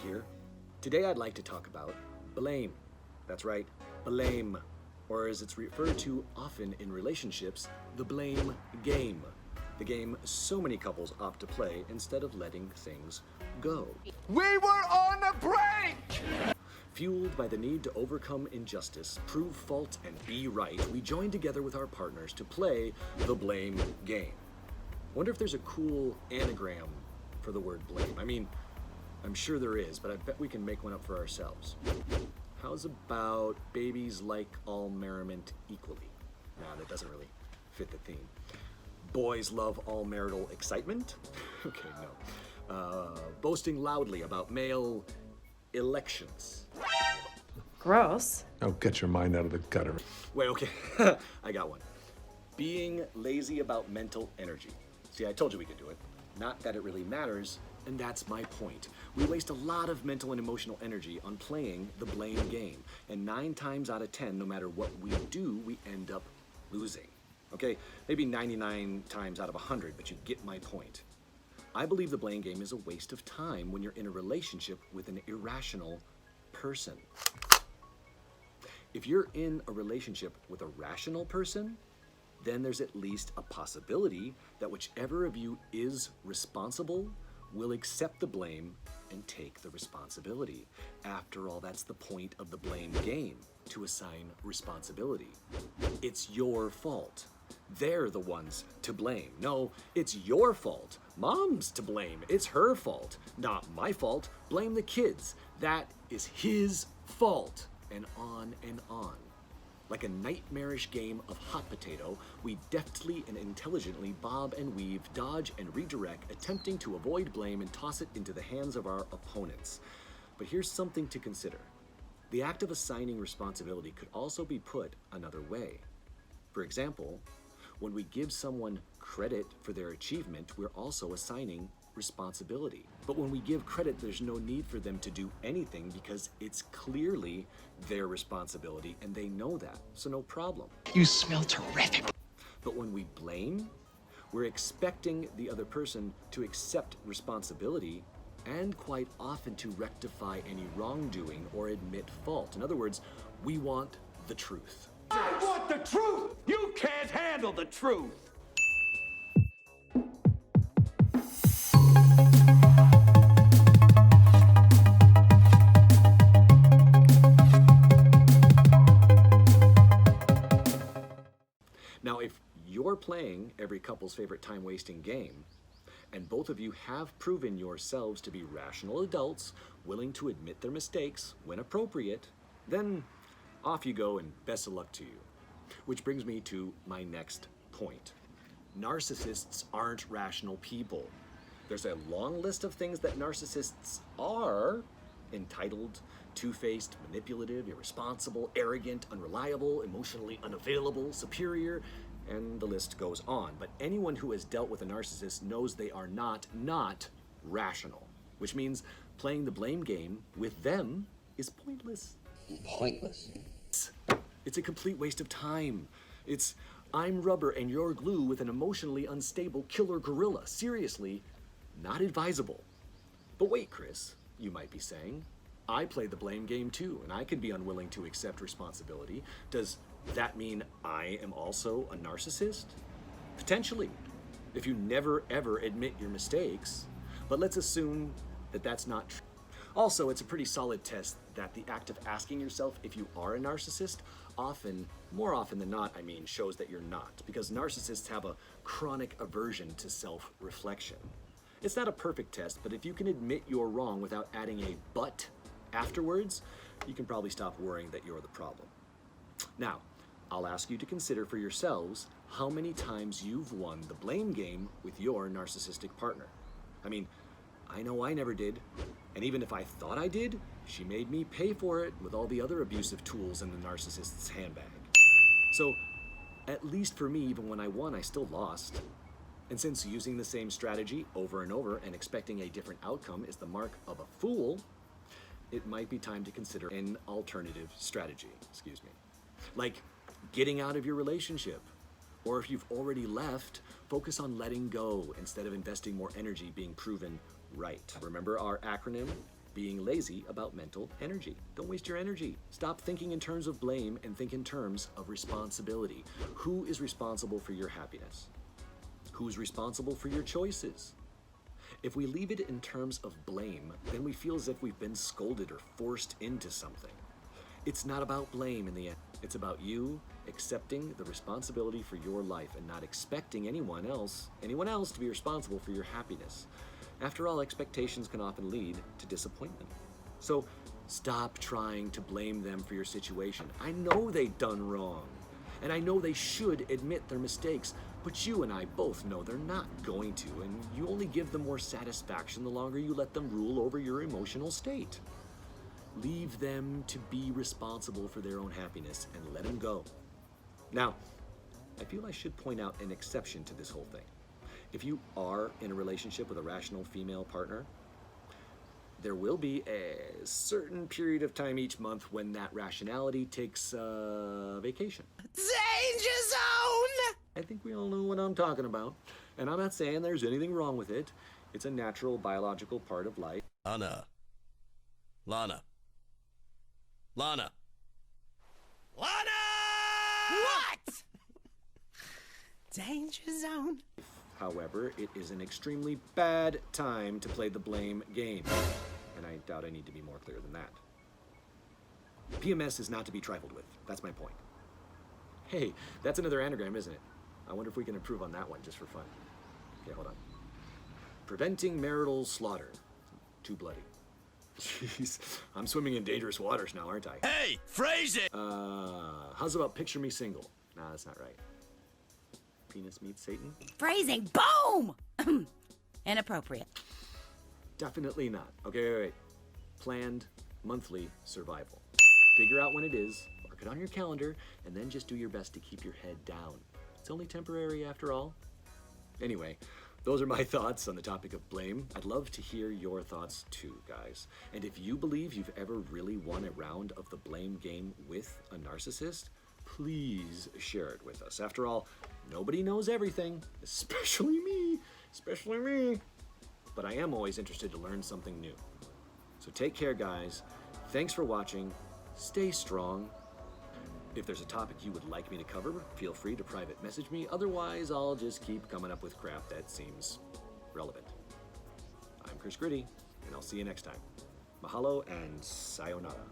here. Today I'd like to talk about blame. That's right, blame, or as it's referred to often in relationships, the blame game. The game so many couples opt to play instead of letting things go. We were on a break! Fueled by the need to overcome injustice, prove fault, and be right, we join together with our partners to play the blame game. Wonder if there's a cool anagram for the word blame. I mean, I'm sure there is, but I bet we can make one up for ourselves. How's about babies like all merriment equally? Nah, that doesn't really fit the theme. Boys love all marital excitement? Okay, no. Boasting loudly about male elections. Gross. Oh, get your mind out of the gutter. Wait, okay, I got one. Being lazy about mental energy. See, I told you we could do it. Not that it really matters, and that's my point. We waste a lot of mental and emotional energy on playing the blame game, and 9 times out of 10, no matter what we do, we end up losing. Okay, maybe 99 times out of 100, but you get my point. I believe the blame game is a waste of time when you're in a relationship with an irrational person. If you're in a relationship with a rational person, then there's at least a possibility that whichever of you is responsible will accept the blame and take the responsibility. After all, that's the point of the blame game, to assign responsibility. It's your fault. They're the ones to blame. No, it's your fault. Mom's to blame. It's her fault. Not my fault. Blame the kids. That is his fault. And on and on. Like a nightmarish game of hot potato, we deftly and intelligently bob and weave, dodge and redirect, attempting to avoid blame and toss it into the hands of our opponents. But here's something to consider. The act of assigning responsibility could also be put another way. For example, when we give someone credit for their achievement, we're also assigning responsibility. But when we give credit, there's no need for them to do anything because it's clearly their responsibility and they know that, so no problem. You smell terrific. But when we blame, we're expecting the other person to accept responsibility and quite often to rectify any wrongdoing or admit fault. In other words, we want the truth. I want the truth! You can't handle the truth! Now, if you're playing every couple's favorite time-wasting game, and both of you have proven yourselves to be rational adults, willing to admit their mistakes when appropriate, then off you go and best of luck to you. Which brings me to my next point. Narcissists aren't rational people. There's a long list of things that narcissists are: entitled, two-faced, manipulative, irresponsible, arrogant, unreliable, emotionally unavailable, superior, and the list goes on. But anyone who has dealt with a narcissist knows they are not rational, which means playing the blame game with them is pointless. Pointless? It's a complete waste of time. It's I'm rubber and you're glue with an emotionally unstable killer gorilla. Seriously, not advisable. But wait, Chris, you might be saying, I play the blame game too, and I can be unwilling to accept responsibility. Does that mean I am also a narcissist? Potentially, if you never ever admit your mistakes. But let's assume that that's not true. Also, it's a pretty solid test that the act of asking yourself if you are a narcissist more often than not, shows that you're not, because narcissists have a chronic aversion to self-reflection. It's not a perfect test, but if you can admit you're wrong without adding a but afterwards, you can probably stop worrying that you're the problem. Now, I'll ask you to consider for yourselves how many times you've won the blame game with your narcissistic partner. I know I never did, and even if I thought I did, she made me pay for it with all the other abusive tools in the narcissist's handbag. So, at least for me, even when I won, I still lost. And since using the same strategy over and over and expecting a different outcome is the mark of a fool, it might be time to consider an alternative strategy, like getting out of your relationship. Or if you've already left, focus on letting go instead of investing more energy being proven right. Remember our acronym, being lazy about mental energy. Don't waste your energy. Stop thinking in terms of blame and think in terms of responsibility. Who is responsible for your happiness? Who's responsible for your choices? If we leave it in terms of blame, then we feel as if we've been scolded or forced into something. It's not about blame in the end. It's about you accepting the responsibility for your life and not expecting anyone else to be responsible for your happiness. After all, expectations can often lead to disappointment. So stop trying to blame them for your situation. I know they've done wrong, and I know they should admit their mistakes, but you and I both know they're not going to, and you only give them more satisfaction the longer you let them rule over your emotional state. Leave them to be responsible for their own happiness and let them go. Now, I feel I should point out an exception to this whole thing. If you are in a relationship with a rational female partner, there will be a certain period of time each month when that rationality takes a vacation. Danger zone! I think we all know what I'm talking about, and I'm not saying there's anything wrong with it. It's a natural biological part of life. Lana. Lana. What? Danger zone. However, it is an extremely bad time to play the blame game, and I doubt I need to be more clear than that. PMS is not to be trifled with. That's my point. Hey, that's another anagram, isn't it? I wonder if we can improve on that one just for fun. Okay, hold on. Preventing marital slaughter. Too bloody. Jeez, I'm swimming in dangerous waters now, aren't I? Hey, phrase it! How's about picture me single? Nah, that's not right. Penis meets Satan? Phrasing. Boom! Inappropriate. Definitely not. Okay, wait. Planned monthly survival. Figure out when it is, mark it on your calendar, and then just do your best to keep your head down. It's only temporary after all. Anyway, those are my thoughts on the topic of blame. I'd love to hear your thoughts too, guys. And if you believe you've ever really won a round of the blame game with a narcissist, please share it with us. After all, nobody knows everything, especially me. But I am always interested to learn something new. So take care, guys. Thanks for watching. Stay strong. If there's a topic you would like me to cover, feel free to private message me. Otherwise, I'll just keep coming up with crap that seems relevant. I'm Chris Gritty, and I'll see you next time. Mahalo and sayonara.